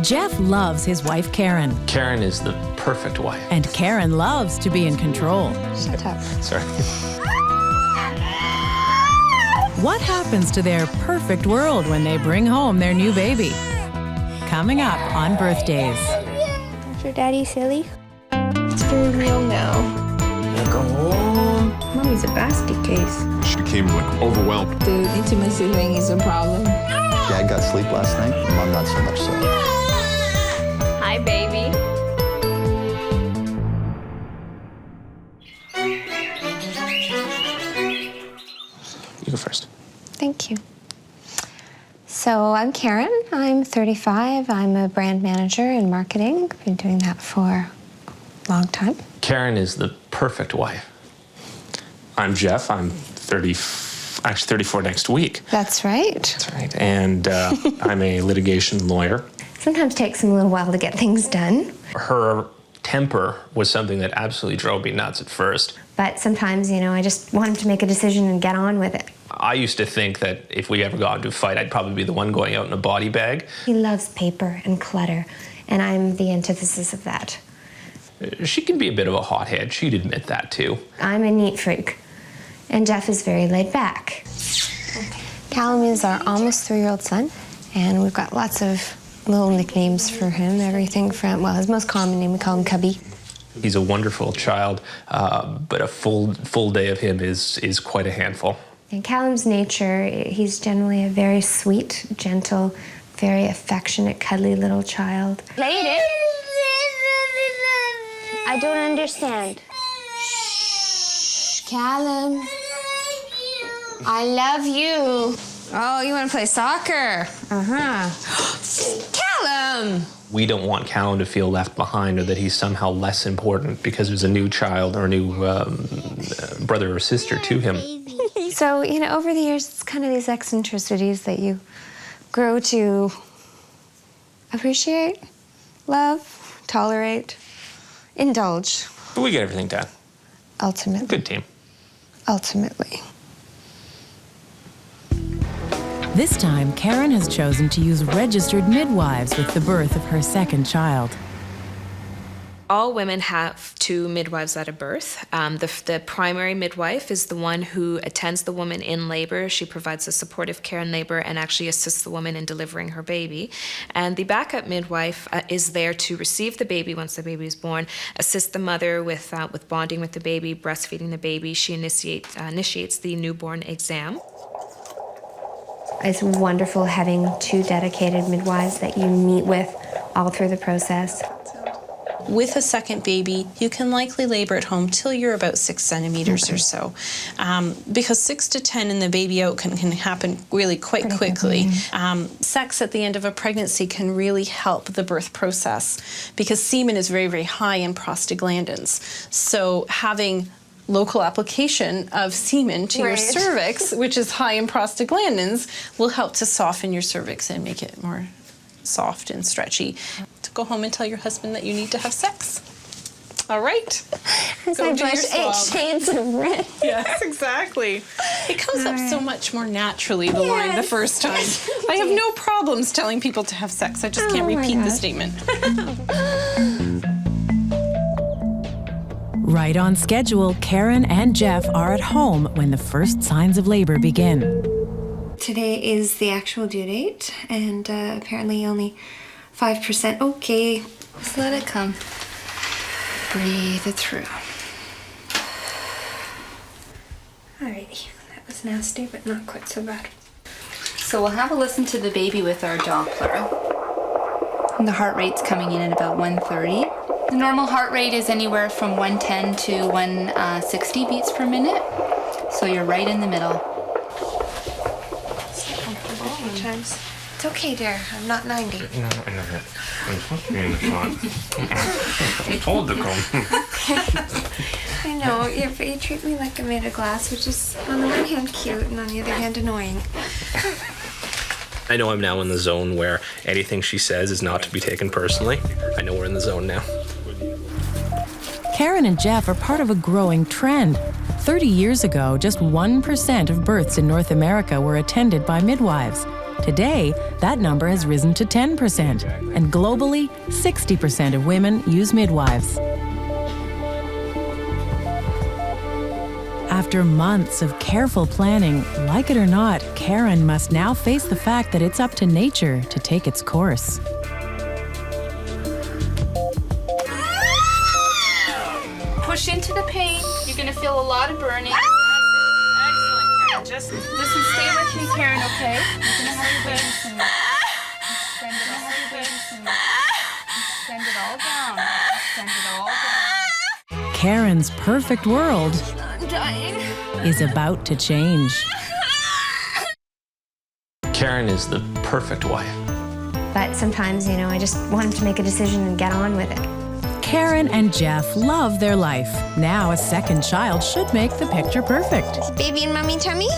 Jeff loves his wife, Karen. Karen is the perfect wife. And Karen loves to be in control. Shut up. Sorry. What happens to their perfect world when they bring home their new baby? Coming up on birthdays. Is your daddy silly? It's very real now. Go home. Mommy's a basket case. She became like overwhelmed. The intimacy thing is a problem. Dad got sleep last night, Mom not so much so. Hi, baby. You go first. Thank you. So I'm Karen. I'm 35. I'm a brand manager in marketing. I've been doing that for a long time. Karen is the perfect wife. I'm Jeff. I'm 34 next week. That's right. That's right. And I'm a litigation lawyer. Sometimes it takes them a little while to get things done. Her temper was something that absolutely drove me nuts at first. But sometimes, you know, I just want him to make a decision and get on with it. I used to think that if we ever got into a fight, I'd probably be the one going out in a body bag. He loves paper and clutter, and I'm the antithesis of that. She can be a bit of a hothead. She'd admit that, too. I'm a neat freak, and Jeff is very laid back. Callum is our almost 3-year-old son, and we've got lots of little nicknames for him. Everything from, well, his most common name, we call him Cubby. He's a wonderful child, but a full day of him is quite a handful. In Callum's nature, he's generally a very sweet, gentle, very affectionate, cuddly little child. Lady? I don't understand. Shh, Callum. I love you. Oh, you want to play soccer? Callum! We don't want Callum to feel left behind or that he's somehow less important because there's a new child or a new brother or sister to him. So, you know, over the years, it's kind of these eccentricities that you grow to appreciate, love, tolerate, indulge. But we get everything done. Ultimately. Good team. Ultimately. This time, Karen has chosen to use registered midwives with the birth of her second child. All women have 2 midwives at a birth. The primary midwife is the one who attends the woman in labor. She provides a supportive care in labor and actually assists the woman in delivering her baby. And the backup midwife is there to receive the baby once the baby is born, assist the mother with bonding with the baby, breastfeeding the baby. She initiates the newborn exam. It's wonderful having 2 dedicated midwives that you meet with all through the process. With a second baby, you can likely labor at home till you're about 6 centimeters or so. Because 6 to 10 in the baby out can happen really quite quickly. Sex at the end of a pregnancy can really help the birth process because semen is very, very high in prostaglandins. So having local application of semen to your cervix, which is high in prostaglandins, will help to soften your cervix and make it more soft and stretchy. To go home and tell your husband that you need to have sex. All right? As I brush 8 shades of red. Yes, exactly. It comes up so much more naturally the line the first time. I have no problems telling people to have sex. I just can't repeat the statement. Right on schedule, Karen and Jeff are at home when the first signs of labor begin. Today is the actual due date, and apparently only 5%. Okay, just let it come. Breathe it through. Alrighty, that was nasty, but not quite so bad. So we'll have a listen to the baby with our Doppler. And the heart rate's coming in at about 130. The normal heart rate is anywhere from 110 to 160 beats per minute. So you're right in the middle. Times. It's okay, dear. I'm not 90. No, I'm supposed to be in the front. I'm told to come. I know, but you treat me like I'm made of glass, which is on the one hand cute and on the other hand annoying. I know I'm now in the zone where anything she says is not to be taken personally. I know we're in the zone now. Karen and Jeff are part of a growing trend. 30 years ago, just 1% of births in North America were attended by midwives. Today, that number has risen to 10%, and globally, 60% of women use midwives. After months of careful planning, like it or not, Karen must now face the fact that it's up to nature to take its course. Push into the pain. You're gonna feel a lot of burning. Excellent, Karen. Just Listen, stay with me, Karen, okay? You're gonna have your baby soon. Send it all down. Send it all down. Karen's perfect world is about to change. Karen is the perfect wife. But sometimes, you know, I just want him to make a decision and get on with it. Karen and Jeff love their life. Now a second child should make the picture perfect. Baby in mommy tummy? You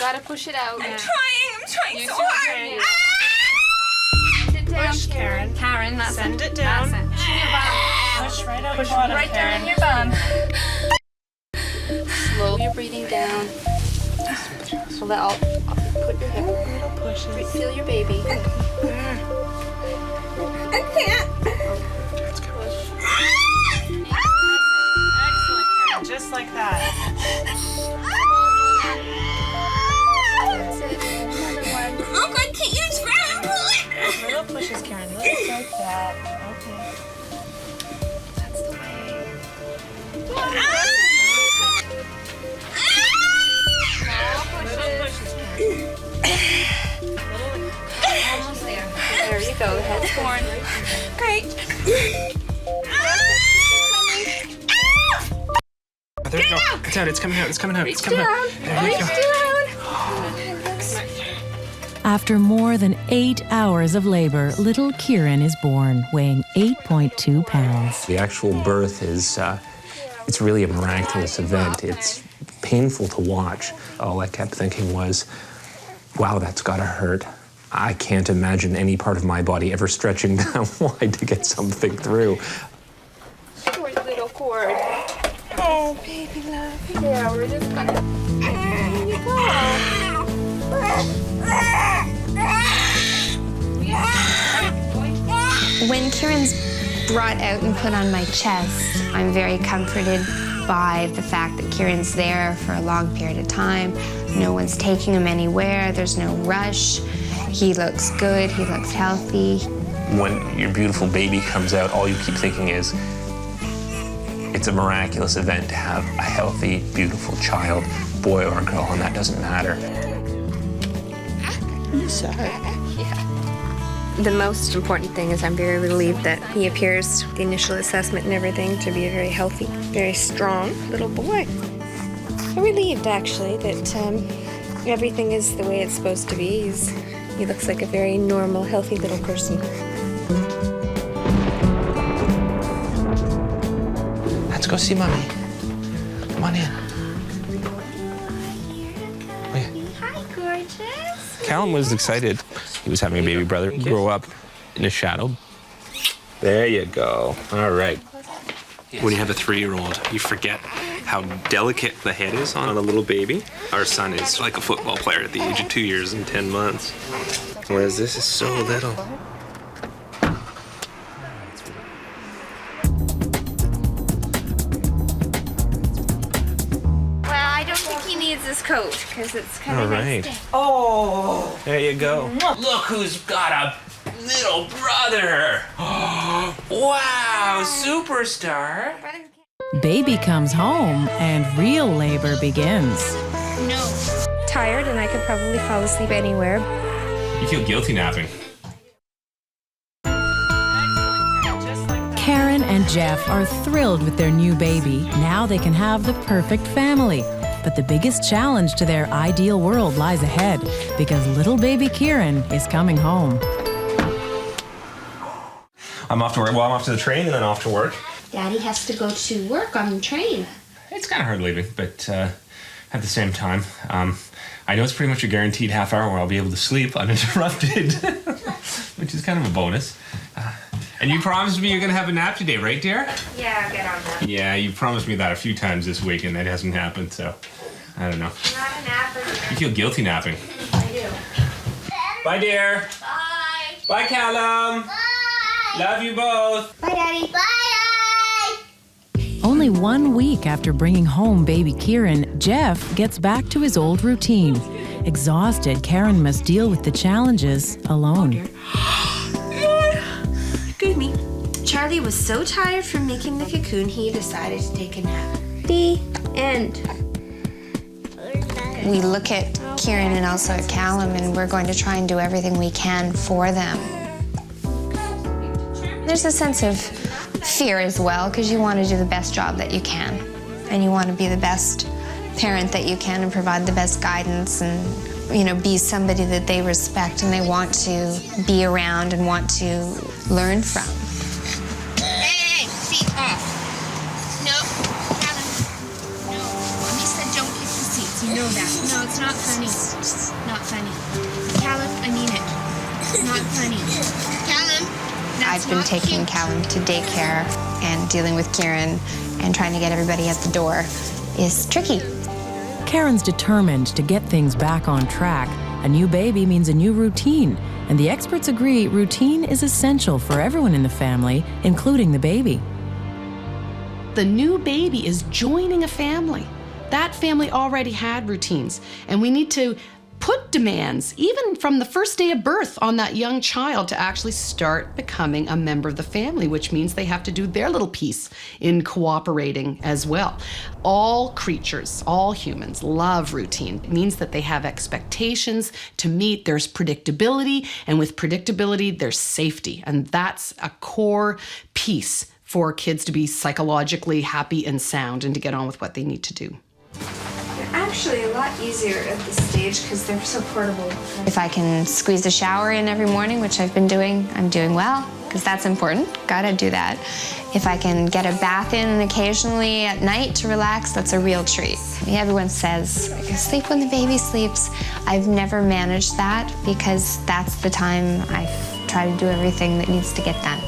gotta push it out. I'm trying Use so your hard. brain. Send it down, push, Karen. Karen, that's Send it down. That's it. Push in your bum. Push right out Push your bottom, right Karen. down in your bum. Slow your breathing down. So that I'll put your hip. Little pushes. Feel your baby. I can't. Excellent, Karen. Just like that. That's it. Another one. Oh, God, can't you just grab and pull it? Little pushes, Karen. Just like that. Okay. That's the way. Little pushes, Karen. Almost there. There you go. The head's formed. Great. There you go. It's out. It's coming out. It's coming out. It's coming out. There you go. After more than 8 hours of labor, little Kieran is born, weighing 8.2 pounds. The actual birth is, it's really a miraculous event. It's painful to watch. All I kept thinking was, wow, that's gotta hurt. I can't imagine any part of my body ever stretching that wide to get something through. Short little cord. Oh, baby love. Yeah, we're just gonna. There you go. When Kieran's brought out and put on my chest, I'm very comforted by the fact that Kieran's there for a long period of time. No one's taking him anywhere. There's no rush. He looks good. He looks healthy. When your beautiful baby comes out, all you keep thinking is, it's a miraculous event to have a healthy, beautiful child, boy or girl, and that doesn't matter. The most important thing is I'm very relieved that he appears, the initial assessment and everything, to be a very healthy, very strong little boy. I'm relieved, actually, that everything is the way it's supposed to be. He looks like a very normal, healthy little person. Let's go see Mommy. Come on in. Hi, gorgeous. Callum was excited. He was having a baby brother grow up in a shadow. There you go. All right. When you have a 3-year-old, you forget how delicate the head is on a little baby. Our son is like a football player at the age of 2 years and 10 months, whereas this is so little. Well, I don't think he needs this coat because it's kind All of right. nice. Oh. There you go. Look who's got a little brother. Wow, superstar. Baby comes home and real labor begins. Tired, and I could probably fall asleep anywhere. You feel guilty napping. Karen and Jeff are thrilled with their new baby. Now they can have the perfect family. But the biggest challenge to their ideal world lies ahead because little baby Kieran is coming home. I'm off to work. Well, I'm off to the train and then off to work. Daddy has to go to work on the train. It's kind of hard leaving, but at the same time, I know it's pretty much a guaranteed half hour where I'll be able to sleep uninterrupted, which is kind of a bonus. And you promised me you're going to have a nap today, right, dear? Yeah, I'll get on that. Yeah, you promised me that a few times this week, and that hasn't happened, so I don't know. Not a napper. You feel guilty napping. I do. Bye, dear. Bye. Bye, Callum. Bye. Love you both. Bye, Daddy. Bye. Only 1 week after bringing home baby Kieran, Jeff gets back to his old routine. Exhausted, Karen must deal with the challenges alone. Good me. Charlie was so tired from making the cocoon, he decided to take a nap. The end. We look at Kieran and also at Callum, and we're going to try and do everything we can for them. There's a sense of fear as well, because you want to do the best job that you can, and you want to be the best parent that you can and provide the best guidance and, you know, be somebody that they respect and they want to be around and want to learn from. Hey, feet off. No, Callum. No. Mommy said don't kick the seats. You know that. No, it's not funny. Not funny. Callum, I mean it. It's not funny. Callum, that's I've been not taking cute. Callum to daycare, and dealing with Kieran and trying to get everybody at the door is tricky. Karen's determined to get things back on track. A new baby means a new routine, and the experts agree routine is essential for everyone in the family, including the baby. The new baby is joining a family. That family already had routines, and we need to put demands, even from the first day of birth, on that young child to actually start becoming a member of the family, which means they have to do their little piece in cooperating as well. All creatures, all humans love routine. It means that they have expectations to meet. There's predictability, and with predictability, there's safety, and that's a core piece for kids to be psychologically happy and sound and to get on with what they need to do. Actually a lot easier at this stage because they're so portable. If I can squeeze a shower in every morning, which I've been doing, I'm doing well, because that's important. Gotta do that. If I can get a bath in occasionally at night to relax, that's a real treat. Everyone says, sleep when the baby sleeps. I've never managed that because that's the time I try to do everything that needs to get done.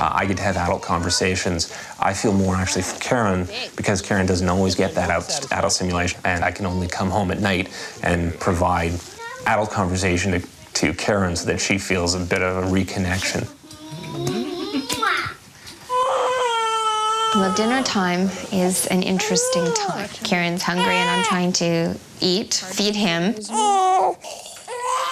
I get to have adult conversations. I feel more actually for Karen because Karen doesn't always get that adult stimulation, and I can only come home at night and provide adult conversation to Karen so that she feels a bit of a reconnection. Well, dinner time is an interesting time. Kieran's hungry and I'm trying to feed him.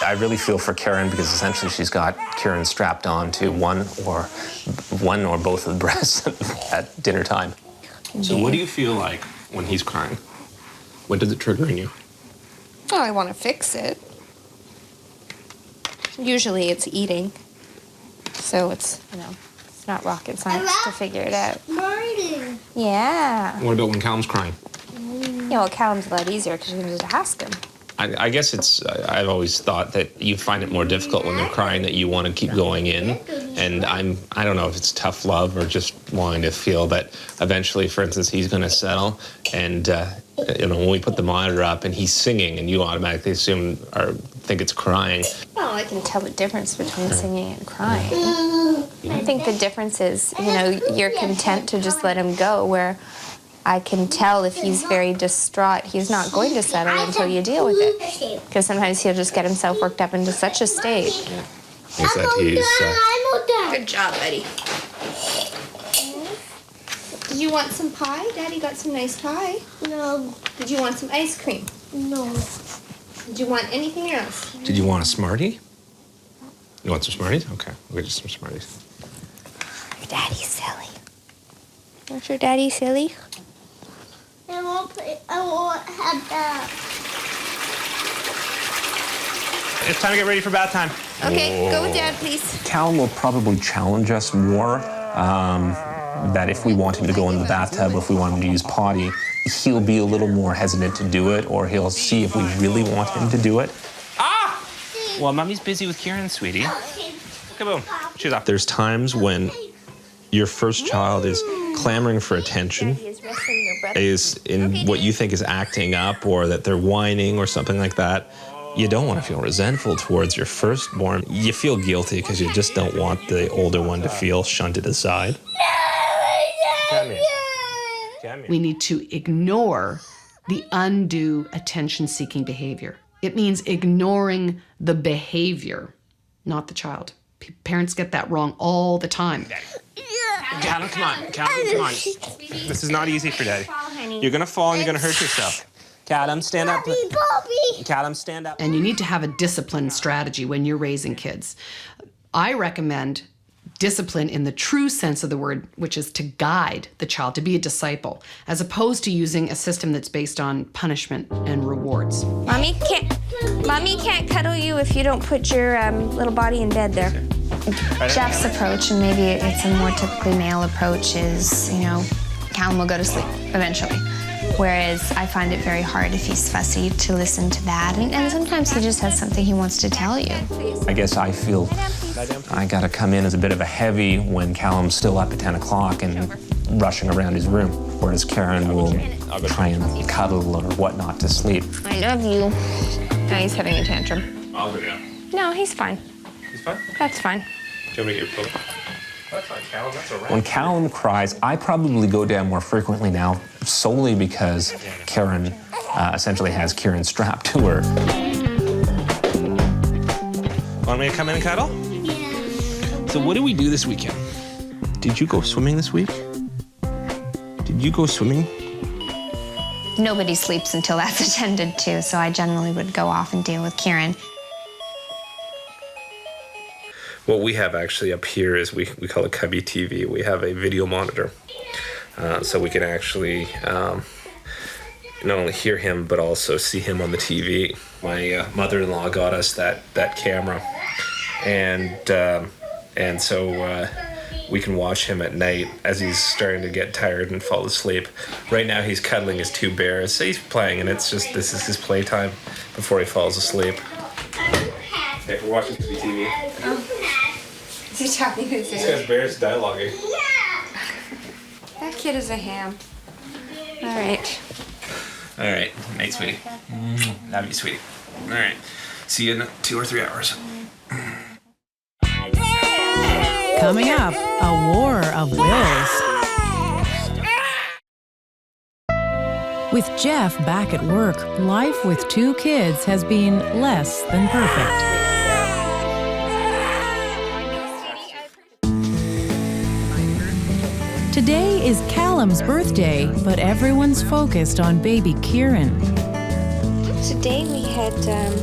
I really feel for Karen because essentially she's got Kieran strapped on to one or both of the breasts at dinner time. So what do you feel like when he's crying? What does it trigger in you? Oh, I want to fix it. Usually it's eating. So it's, it's not rocket science to figure it out. Yeah. What about when Callum's crying? Yeah, well, Callum's a lot easier because you can just ask him. I guess I've always thought that you find it more difficult when they're crying, that you want to keep going in. And I don't know if it's tough love or just wanting to feel that eventually, for instance, he's going to settle. And, when we put the monitor up and he's singing and you automatically assume or think it's crying. Well, I can tell the difference between singing and crying. I think the difference is, you're content to just let him go, where I can tell if he's very distraught, he's not going to settle until you deal with it. Because sometimes he'll just get himself worked up into such a state. Is that he's, Good job, buddy. Did you want some pie? Daddy got some nice pie. No. Did you want some ice cream? No. Did you want anything else? Did you want a Smartie? You want some Smarties? Okay, we'll get you some Smarties. Your daddy's silly. Is your daddy silly? I won't have that. It's time to get ready for bath time. Okay, go with Dad, please. Callum will probably challenge us more. That if we want him to go in the bathtub, if we want him to use potty, he'll be a little more hesitant to do it, or he'll see if we really want him to do it. Ah! Well, Mommy's busy with Kieran, sweetie. Kaboom. She's off. There's times when your first child is clamoring for attention, is in what you think is acting up, or that they're whining or something like that. You don't want to feel resentful towards your firstborn. You feel guilty because you just don't want the older one to feel shunted aside. Come here. Come here. We need to ignore the undue attention-seeking behavior. It means ignoring the behavior, not the child. Parents get that wrong all the time. Callum, come on. Callum, come on. This is not easy for Daddy. You're going to fall and you're going to hurt yourself. Callum, stand up. Callum, stand up. And you need to have a discipline strategy when you're raising kids. I recommend discipline in the true sense of the word, which is to guide the child, to be a disciple, as opposed to using a system that's based on punishment and rewards. Mommy can't cuddle you if you don't put your little body in bed there. Jeff's approach, and maybe it's a more typically male approach, is, you know, Callum will go to sleep eventually. Whereas I find it very hard if he's fussy to listen to that. And sometimes he just has something he wants to tell you. I guess I feel I gotta come in as a bit of a heavy when Callum's still up at 10 o'clock and rushing around his room. Whereas Karen will try and cuddle or whatnot to sleep. I love you. Now he's having a tantrum. I'll go down. No, he's fine. He's fine? That's fine. Do you want me to get your pillow? That's fine, Callum. That's all right. When Callum cries, I probably go down more frequently now, solely because Karen essentially has Kieran strapped to her. Want me to come in and cuddle? Yeah. So what did we do this weekend? Did you go swimming this week? Did you go swimming? Nobody sleeps until that's attended to, so I generally would go off and deal with Kieran. What we have actually up here is we call it Cubby TV. We have a video monitor, so we can actually not only hear him but also see him on the TV. My mother-in-law got us that camera, and so we can watch him at night as he's starting to get tired and fall asleep. Right now he's cuddling his two bears. So he's playing, and it's just, this is his playtime before he falls asleep. Hey, we're watching TV. Is he talking to his This guy's bears dialoguing. That kid is a ham. All right. All right. Night, sweetie. Love you, sweetie. All right. See you in 2 or 3 hours. Coming up, a war of wills. With Jeff back at work, life with 2 kids has been less than perfect. Today is Callum's birthday, but everyone's focused on baby Kieran. Today we had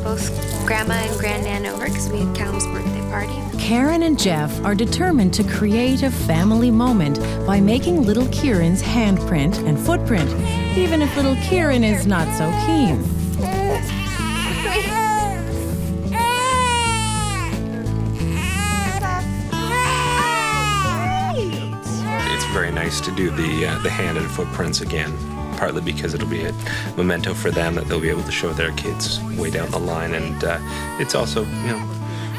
both Grandma and Grandnan over because we had Callum's birthday party. Karen and Jeff are determined to create a family moment by making little Kieran's handprint and footprint, even if little Kieran is not so keen. It's very nice to do the hand and footprints again, partly because it'll be a memento for them that they'll be able to show their kids way down the line, and it's also, you know,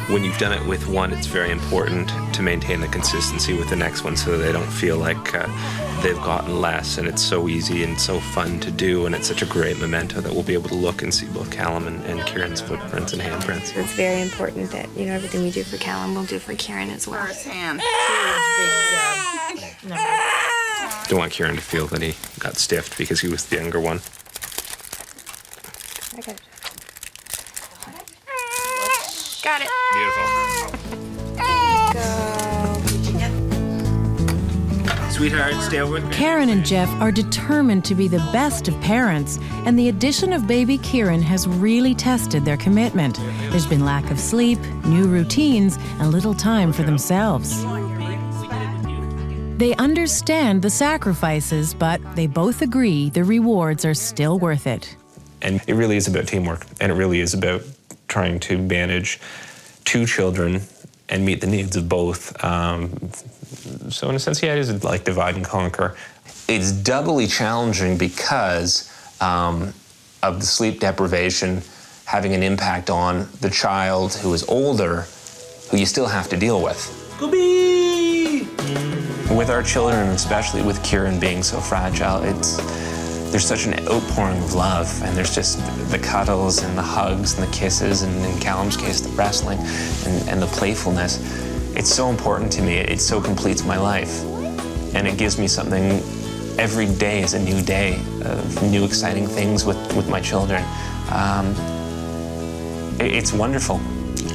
when you've done it with one, it's very important to maintain the consistency with the next one so that they don't feel like they've gotten less. And it's so easy and so fun to do, and it's such a great memento that we'll be able to look and see both Callum and Kieran's footprints and handprints. It's very important that, you know, everything we do for Callum, we'll do for Kieran as well. Hand. Don't want Kieran to feel that he got stiffed because he was the younger one. I got it. Got it. Beautiful. Sweetheart, stay over with me. Karen and Jeff are determined to be the best of parents, and the addition of baby Kieran has really tested their commitment. There's been lack of sleep, new routines, and little time for themselves. They understand the sacrifices, but they both agree the rewards are still worth it. And it really is about teamwork, and it really is about trying to manage 2 children and meet the needs of both. So in a sense, yeah, it is like divide and conquer. It's doubly challenging because of the sleep deprivation having an impact on the child who is older, who you still have to deal with. With our children, especially with Kieran being so fragile, there's such an outpouring of love, and there's just the cuddles and the hugs and the kisses, and in Callum's case, the wrestling and the playfulness. It's so important to me. It so completes my life, and it gives me something. Every day is a new day of new exciting things with my children. It's wonderful.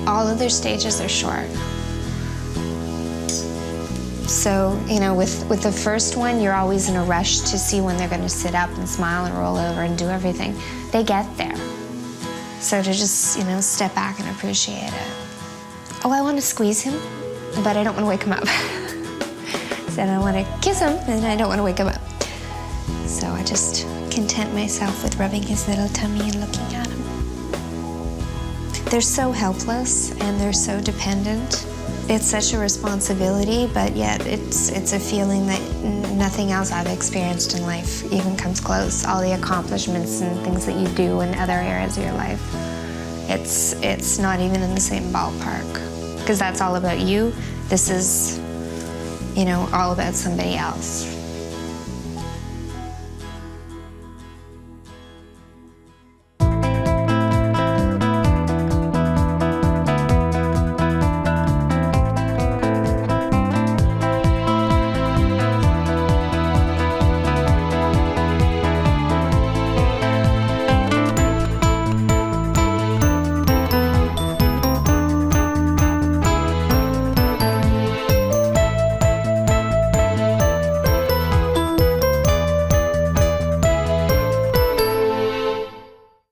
All of their stages are short. So, you know, with the first one, you're always in a rush to see when they're going to sit up and smile and roll over and do everything. They get there. So to just, you know, step back and appreciate it. Oh, I want to squeeze him, but I don't want to wake him up. So I want to kiss him, and I don't want to wake him up. So I just content myself with rubbing his little tummy and looking at him. They're so helpless, and they're so dependent. It's such a responsibility, but yet it's a feeling that nothing else I've experienced in life even comes close. All the accomplishments and things that you do in other areas of your life, it's not even in the same ballpark. Because that's all about you. This is, you know, all about somebody else.